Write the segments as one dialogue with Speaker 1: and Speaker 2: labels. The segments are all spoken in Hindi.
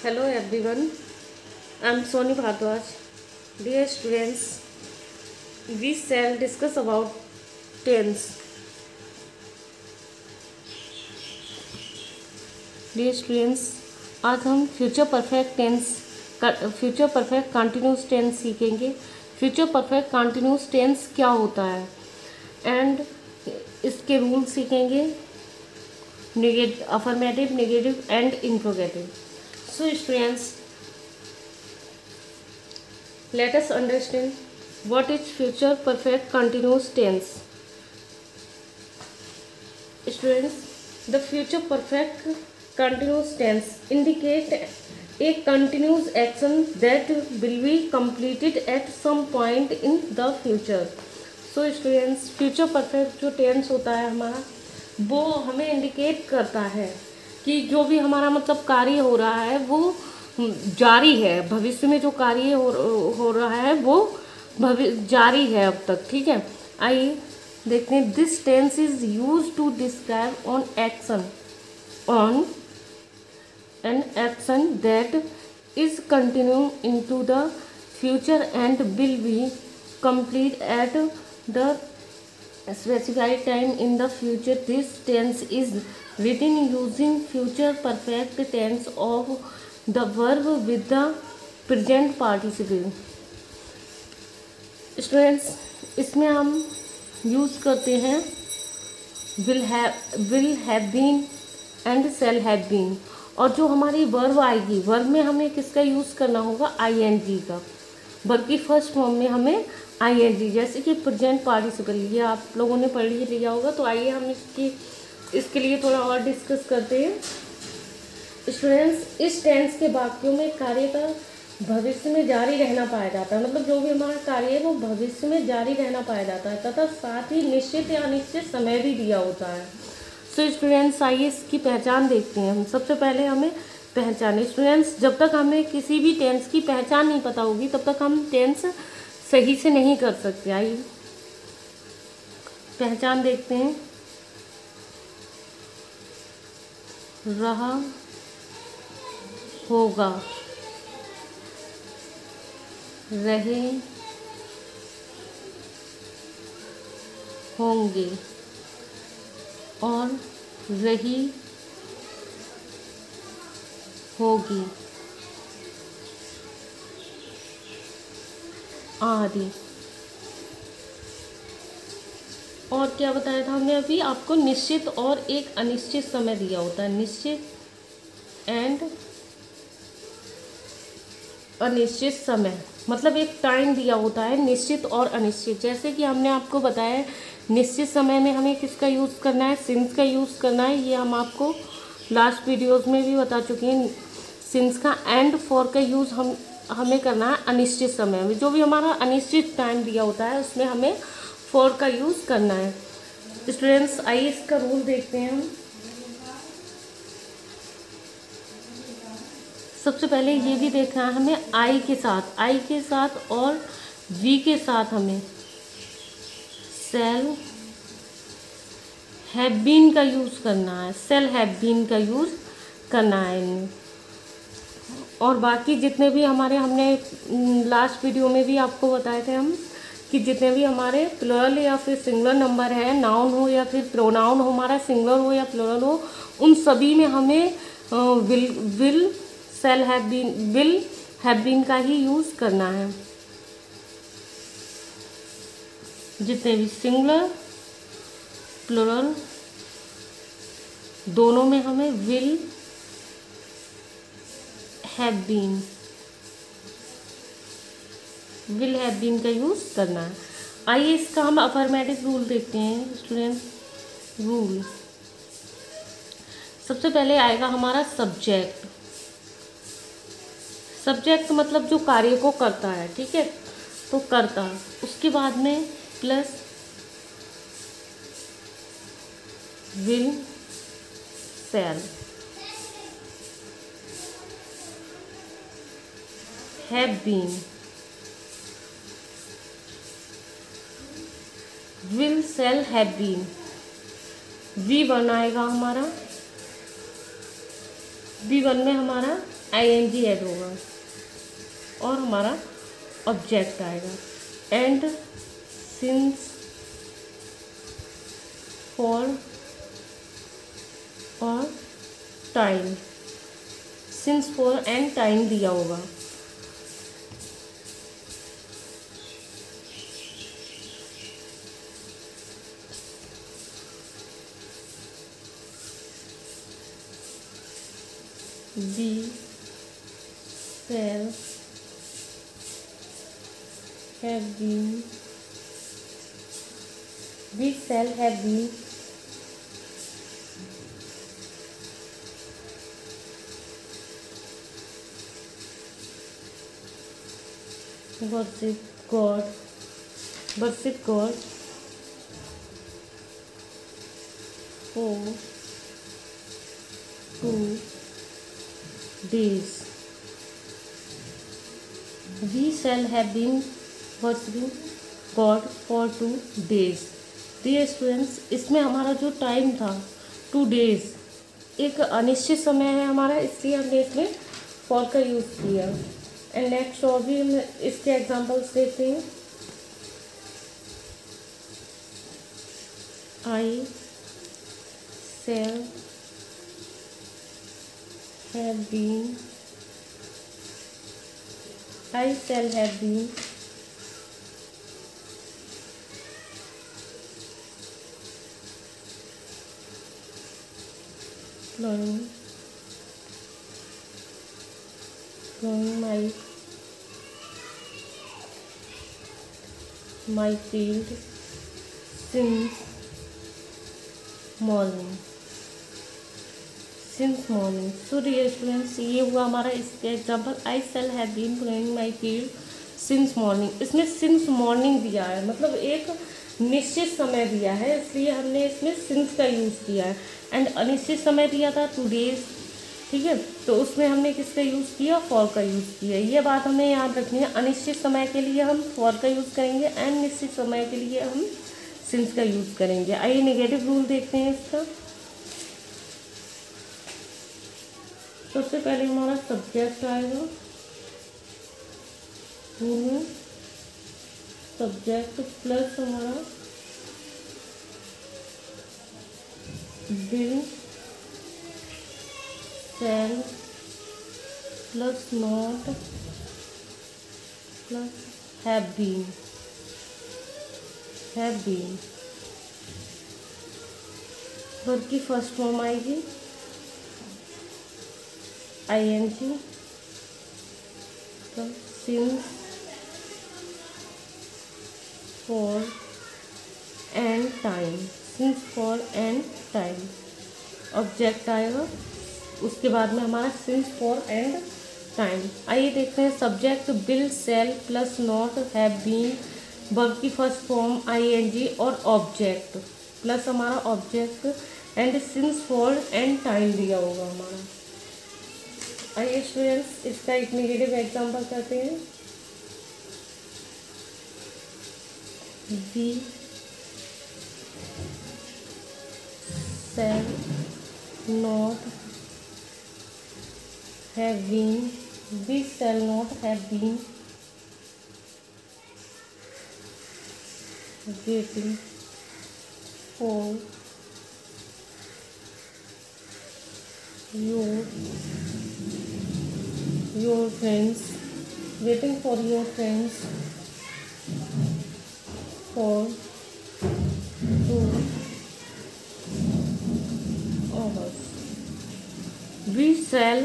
Speaker 1: Hello everyone, I am Soni Bhardwaj. Dear students, we shall discuss about tense. Dear students, आज हम फ्यूचर परफेक्ट कंटिन्यूस टेंस सीखेंगे। फ्यूचर परफेक्ट कंटिन्यूस टेंस क्या होता है एंड इसके रूल सीखेंगे, affirmative, negative and interrogative. So students, let us understand what is future perfect continuous tense. Students, the future perfect continuous tense indicate a continuous action that will be completed at some point in the future. So students, future perfect जो tense होता है हमारा, वो हमें इंडिकेट करता है कि जो भी हमारा मतलब कार्य हो रहा है वो जारी है, भविष्य में जो कार्य हो रहा है वो जारी है अब तक। ठीक है, आइए देखते हैं। This tense is use to describe on an action that is continue into the future and will be complete at the specified time in the future. This tense is written using future perfect tense of the verb with the present participle. Students, इसमें हम यूज़ करते हैं will have been and shall have been, और जो हमारी वर्ब आएगी, वर्ब में हमें किसका यूज़ करना होगा? ing का। वर्ब की फर्स्ट फॉर्म में हमें ing, जैसे कि प्रेजेंट पार्टिसिपल, ये आप लोगों ने पढ़ ही लिया होगा। तो आइए हम इसके लिए थोड़ा और डिस्कस करते हैं। स्टूडेंट्स, इस टेंस के वाक्यों में कार्य का भविष्य में जारी रहना पाया जाता है, मतलब जो भी हमारा कार्य है वो भविष्य में जारी रहना पाया जाता है, तथा साथ ही निश्चित या अनिश्चित समय भी दिया होता है। सो स्टूडेंट्स, आइए इसकी पहचान देखते हैं। हम सबसे पहले हमें पहचान, स्टूडेंट्स, जब तक हमें किसी भी टेंस की पहचान नहीं पता होगी तब तक हम टेंस सही से नहीं कर सकते। आइए पहचान देखते हैं। रहा होगा, रहे होंगे और रही होगी आदि। और क्या बताया था हमने अभी आपको? निश्चित और एक अनिश्चित समय दिया होता है, निश्चित एंड अनिश्चित समय, मतलब एक टाइम दिया होता है, निश्चित और अनिश्चित। जैसे कि हमने आपको बताया निश्चित समय में हमें किसका यूज़ करना है? सिंस का यूज़ करना है। ये हम आपको लास्ट वीडियोस में भी बता चुके हैं। सिंस का एंड फॉर का यूज़ हमें करना है अनिश्चित समय में, जो भी हमारा अनिश्चित टाइम दिया होता है उसमें हमें फॉर का यूज़ करना है। स्टूडेंट्स, आइए इसका रूल देखते हैं हम। सबसे पहले ये भी देखना है हमें आई के साथ और वी के साथ हमें सेल हैव बीन का यूज़ करना है, सेल हैव बीन का यूज़ करना है इनमें। और बाकी जितने भी हमने लास्ट वीडियो में भी आपको बताए थे हम कि जितने भी हमारे प्लुरल या फिर सिंगुलर नंबर है, नाउन हो या फिर प्रोनाउन हो, हमारा सिंगुलर हो या प्लुरल हो, उन सभी में हमें विल हैव बीन का ही यूज़ करना है। जितने भी सिंगुलर प्लुरल दोनों में हमें विल हैव बीन का यूज़ करना है। आइए इसका हम अफर्मेटिव रूल देखते हैं। स्टूडेंट्स, रूल सबसे पहले आएगा हमारा सब्जेक्ट मतलब जो कार्य को करता है, ठीक है, तो करता। उसके बाद में plus will shall have been, will shall have been. V1 आएगा हमारा, V1 में हमारा ing ऐड होगा और हमारा ऑब्जेक्ट आएगा। एंड सिंस फॉर और time, since for and time दिया होगा। We shall have been, we shall have been worship God, worship God for 2 days. We shall have been worshiping God for 2 days. Dear students, इसमें हमारा जो टाइम था 2 days, एक अनिश्चित समय है हमारा, इसलिए हमने इसमें फॉर का यूज़ किया। एंड नेक्स्ट और भी हम इसके एग्जांपल्स देखते हैं। आई shall have been, I shall have been plowing my field since morning, since morning। So dear students, ये हुआ हमारा इसका example. I shall have been ploughing my field since morning. इसमें सिंस मॉर्निंग दिया है, मतलब एक निश्चित समय दिया है, इसलिए हमने इसमें सिंस का यूज़ किया है। एंड अनिश्चित समय दिया था 2 days, ठीक है, तो उसमें हमने किसका यूज़ किया, फॉर का यूज़ किया। ये बात हमें याद रखनी है, अनिश्चित समय के लिए हम फॉर का यूज़ करेंगे एंड निश्चित समय के लिए हम सिंस का यूज़ करेंगे। आइए नेगेटिव रूल देखते हैं इसका। सबसे पहले हमारा सब्जेक्ट आएगा, सब्जेक्ट प्लस हमारा will, shall plus not plus have been, verb की फर्स्ट फॉर्म आएगी ing plus since for and time, since for and time object आएगा, उसके बाद में हमारा सिंस फॉर एंड टाइम। आइए देखते हैं subject will, shall plus not, have been, verb की फर्स्ट फॉर्म ing और ऑब्जेक्ट प्लस हमारा object and since for and time दिया होगा हमारा। आइए स्टूडेंट्स, इसका एक नेगेटिव एग्जाम्पल करते हैं। We shall not have been, we shall not have been waiting for your friends, waiting for your friends for 2 hours. We shall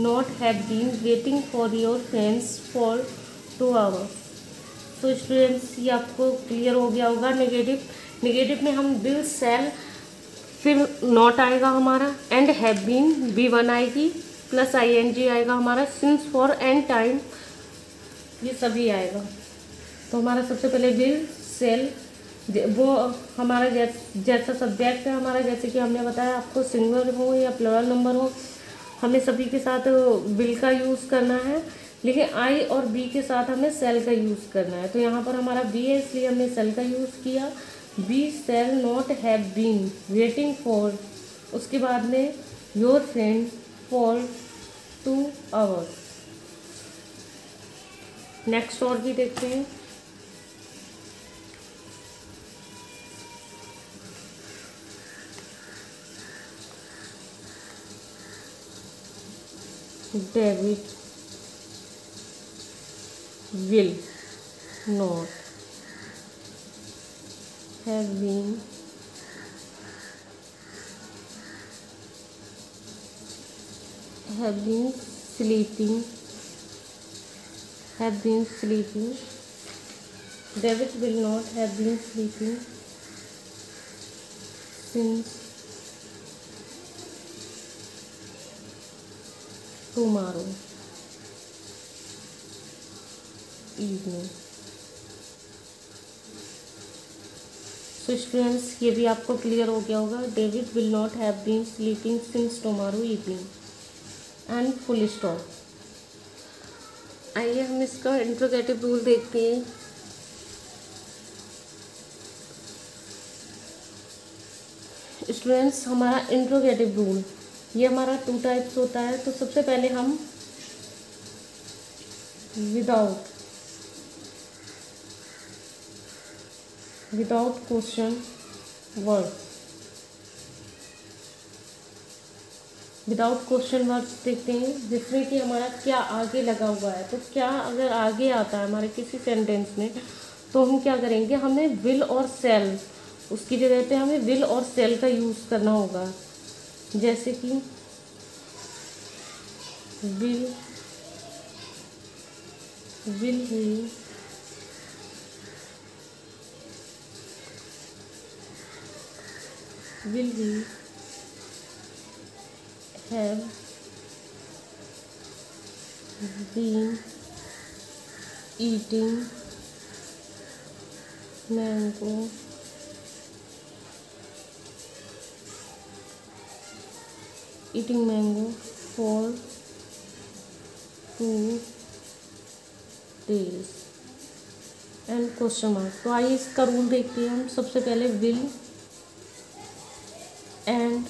Speaker 1: not have been waiting for your friends for 2 hours. तो स्टूडेंट्स, ये आपको क्लियर हो गया होगा। नेगेटिव में हम विल, शैल, फिर नॉट आएगा हमारा एंड हैव बीन, V1 आएगी प्लस ing आएगा हमारा, सिंस फॉर एंड टाइम, ये सभी आएगा। तो हमारा सबसे पहले विल, शैल, वो हमारा जैसा सब्जेक्ट है हमारा, जैसे कि हमने बताया आपको, सिंगुलर हो या प्लुरल नंबर हो, हमें सभी के साथ विल का यूज़ करना है, लेकिन आई और बी के साथ हमें शैल का यूज़ करना है। तो यहाँ पर हमारा बी है, इसलिए हमने शैल का यूज़ किया। We shall not have been waiting for, उसके बाद में your friend for 2 hours। Next और भी देखते हैं। David will not have been sleeping have been sleeping David will not have been sleeping since tomorrow evening। So students, ये भी आपको क्लियर हो गया होगा। David will not have been sleeping since tomorrow evening and full stop. आइए हम इसका इंट्रोगेटिव रूल देखते हैं। स्टूडेंट्स, हमारा इंट्रोगेटिव रूल ये हमारा 2 टाइप्स होता है। तो सबसे पहले हम विदाउट क्वेश्चन वर्ड्स देखते हैं, जिसमें कि हमारा क्या आगे लगा हुआ है। तो क्या अगर आगे आता है हमारे किसी सेंटेंस में, तो हम क्या करेंगे, हमें विल और सेल, उसकी जगह पे हमें विल और सेल का यूज़ करना होगा। जैसे कि will he have been eating mango for 2 days and question mark. तो आइए इसका रूल देखते हैं हम। सबसे पहले विल एंड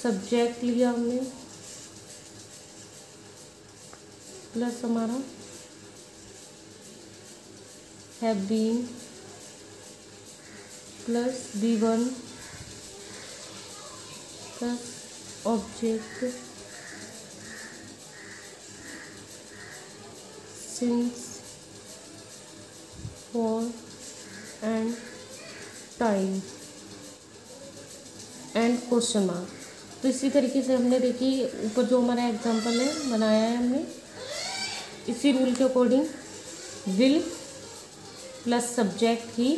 Speaker 1: सब्जेक्ट लिया हमने, प्लस हमारा have been plus V1 plus object since for and time and question mark. तो इसी तरीके से हमने देखी ऊपर जो हमारा एग्जांपल है बनाया है हमने, इसी रूल के अकॉर्डिंग विल प्लस सब्जेक्ट ही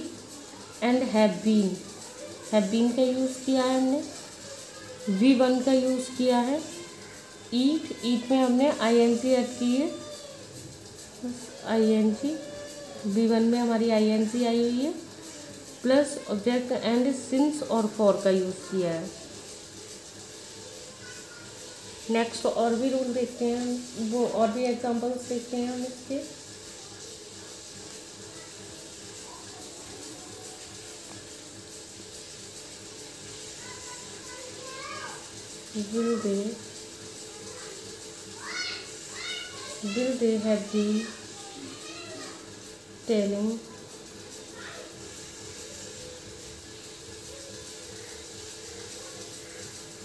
Speaker 1: एंड हैव बीन का यूज़ किया है हमने, V1 का यूज़ किया है, ईट में हमने ING ऐड की है, ING V1 में हमारी ING आई हुई है, प्लस ऑब्जेक्ट एंड सिंस और फॉर का यूज़ किया है। नेक्स्ट और भी रूल देखते हैं हम, वो और भी एग्जांपल्स देखते हैं हम इसके। Will they have been telling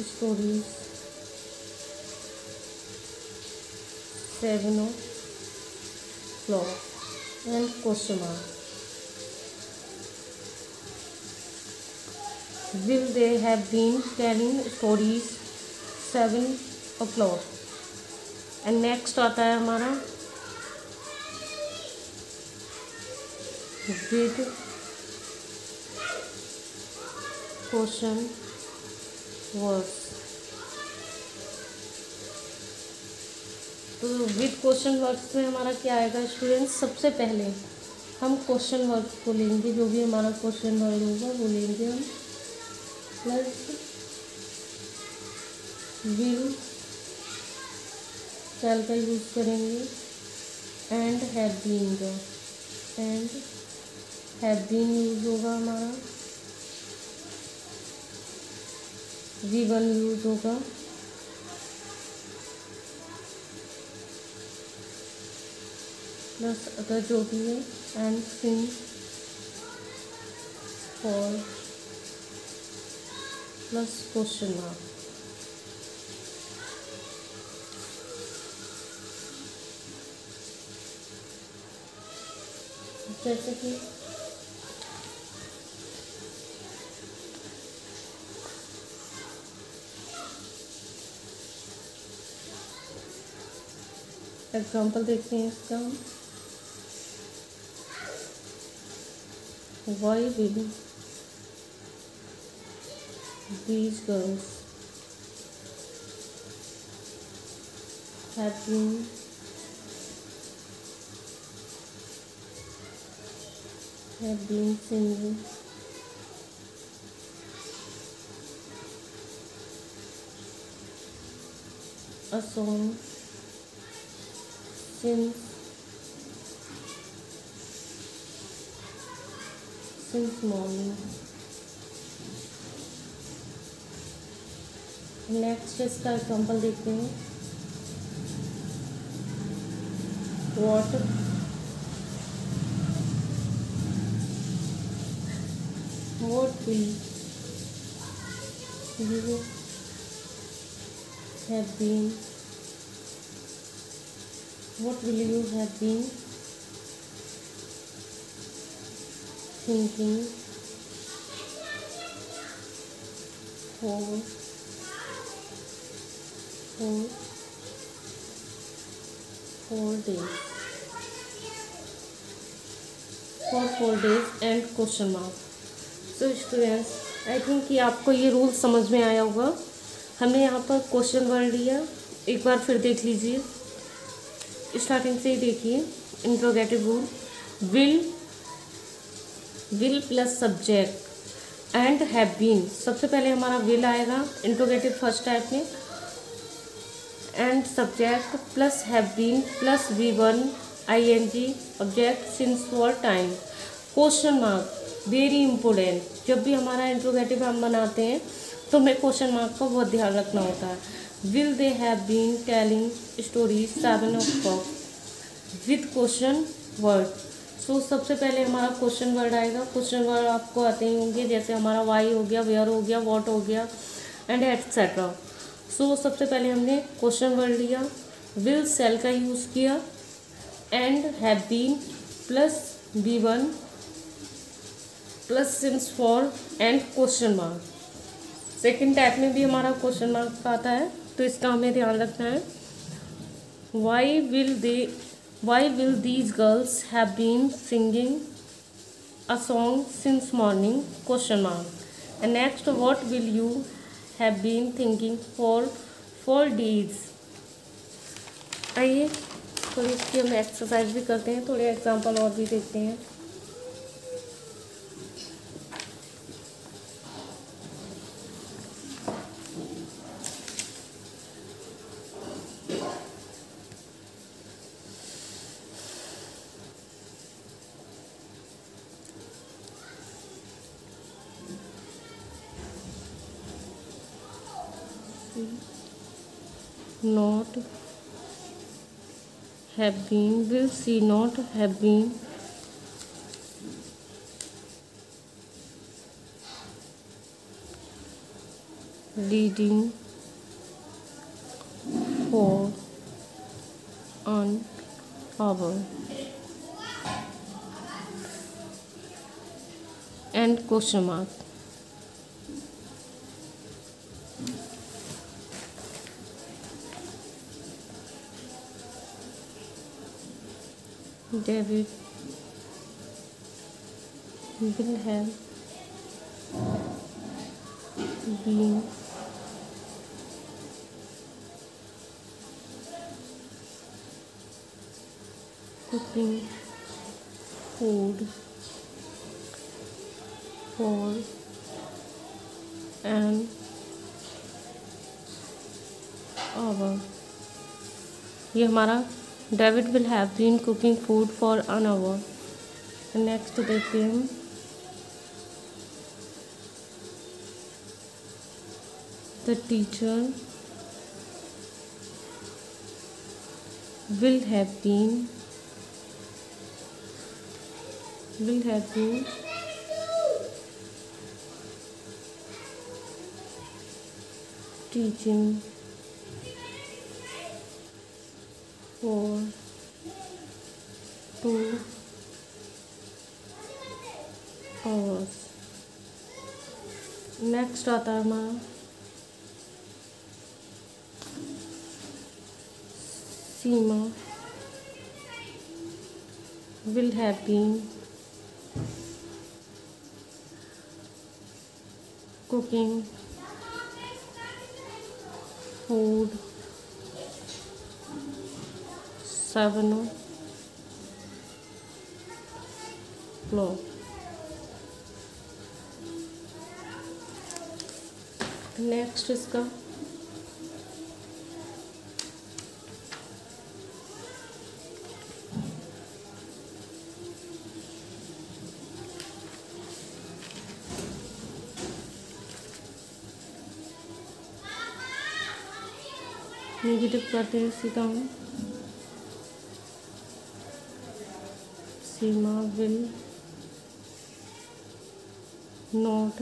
Speaker 1: stories 7 o'clock and question mark। Will they have been telling stories 7 o'clock। And next आता है हमारा विद क्वेश्चन वर्ड्स। तो विद क्वेश्चन वर्ड्स में हमारा क्या आएगा स्टूडेंट्स, सबसे पहले हम क्वेश्चन वर्ड्स को लेंगे, जो भी हमारा क्वेश्चन वर्ड होगा वो लेंगे हम, प्लस विल सेल का यूज़ करेंगे एंड हैव बीन का, एंड हैव बीन यूज़ होगा हमारा, V1 यूज़ होगा, प्लस अदर जो भी है and since for plus question mark. जैसे कि एग्जाम्पल देखते हैं इसका। Why will these girls have been singing a song since morning। Next इसका एग्जाम्पल देखते हैं। What will you have been thinking for 4 days and question mark. So students, I think कि आपको ये रूल समझ में आया होगा। हमने यहाँ पर क्वेश्चन वर्ड लिया, एक बार फिर देख लीजिए, स्टार्टिंग से ही देखिए। Interrogative rule, will plus subject and have been. सबसे पहले हमारा विल आएगा इंट्रोगेटिव फर्स्ट टाइप में, and subject plus have been plus V1 ING object since for time. Question mark very important, जब भी हमारा इंट्रोगेटिव हम बनाते हैं तो हमें क्वेश्चन मार्क का बहुत ध्यान रखना होता है। Will they have been telling stories 7 o'clock with question word. So सबसे पहले हमारा क्वेश्चन वर्ड आएगा। क्वेश्चन वर्ड आपको आते ही होंगे, जैसे हमारा वाई हो गया, वेयर हो गया, वॉट हो गया एंड एटसेट्रा। सो सबसे पहले हमने क्वेश्चन वर्ड लिया, विल सेल का यूज़ किया, and have been plus V1 plus since for and question mark. Second type में भी हमारा क्वेश्चन मार्क आता है, तो इसका हमें ध्यान रखना है। Why will these girls have been singing a song since morning question mark. And next, what will you have been thinking for 4 days। आइए थोड़ी इसकी हम एक्सरसाइज भी करते हैं, थोड़े एग्जाम्पल और भी देखते हैं। Not have been, will she not have been reading for an hour and question mark। David will have been cooking food for an hour। ये हमारा David will have been cooking food for an hour. Next देखते हैं, the teacher will have been will have been teaching for 2 hours। Next आता है हमारा Seema will have been cooking food 7 o'clock। Next इसका नेगेटिव करते हैं सीधा हम। Seema will not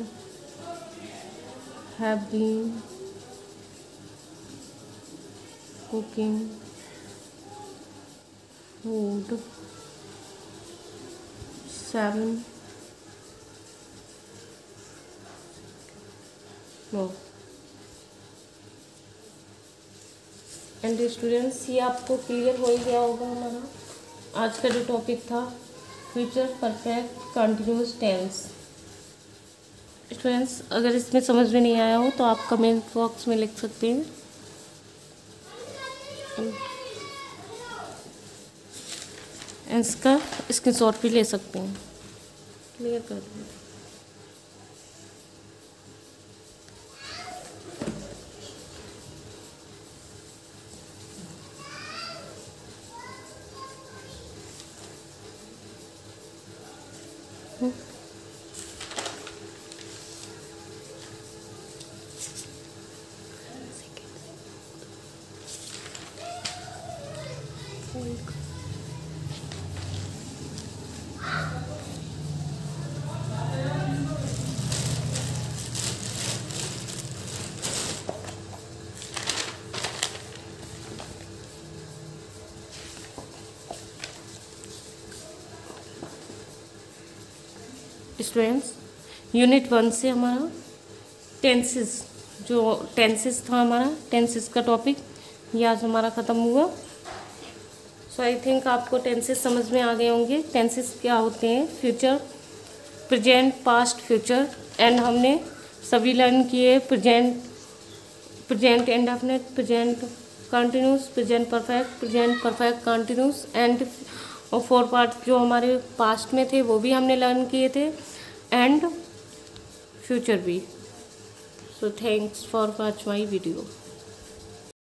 Speaker 1: have been cooking food 7 o'clock। And students, ये आपको क्लियर हो ही गया होगा हमारा आज का जो टॉपिक था future perfect continuous tense. Students, अगर इसमें समझ में नहीं आया हो तो आप कमेंट बॉक्स में लिख सकते हैं। इसका स्क्रीनशॉट भी ले सकते हैं। क्लियर कर दूँ। स्टूडेंट्स, यूनिट 1 से हमारा टेंसेस, जो टेंसेस था हमारा टेंसेस का टॉपिक, ये आज हमारा ख़त्म हुआ। सो आई थिंक आपको टेंसेस समझ में आ गए होंगे। टेंसेस क्या होते हैं? Future, present, past, future. And हमने सभी लर्न किए present indefinite, present continuous, present perfect continuous and 4 part जो हमारे पास्ट में थे वो भी हमने लर्न किए थे, एंड फ्यूचर भी। So thanks for watch my video.